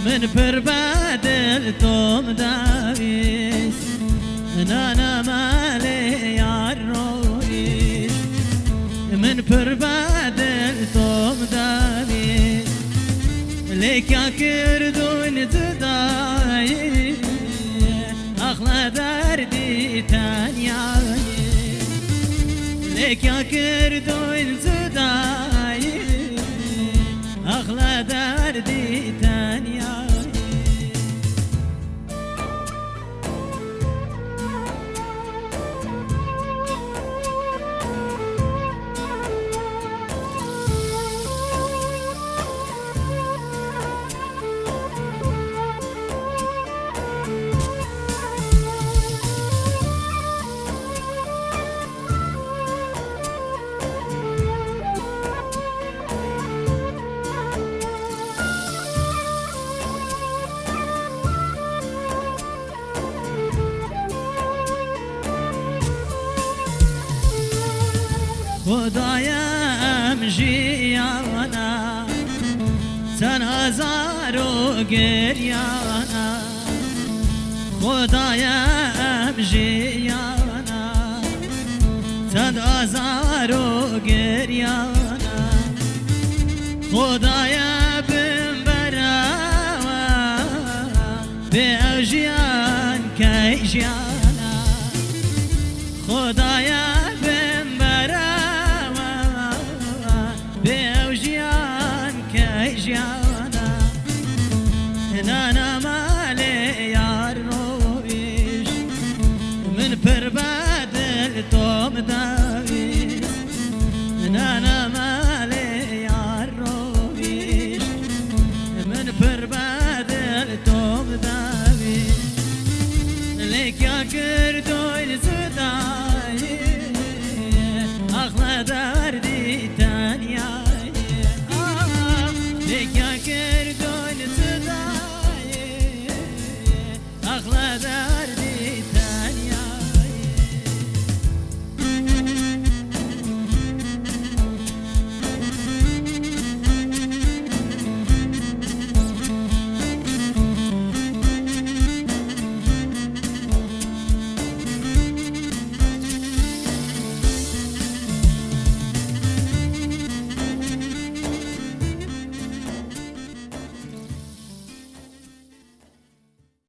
من پر بدل توم داویس نانا مالی یار رویش من پر بدل توم داویس لیکا کردون زدایی اخلا دردی تنیایی لیکا کردون زدایی اخلا دردی تنیایی خدایم جیانا سن هزارو گریانا خدایم جیانا سن هزارو گریانا خدایا بم براوا به اوجیان کی جانا خدایا نانا مالي يار رويش من پر بدل توم داويش نانا مالي يار رويش من پر بدل توم داويش ليك يا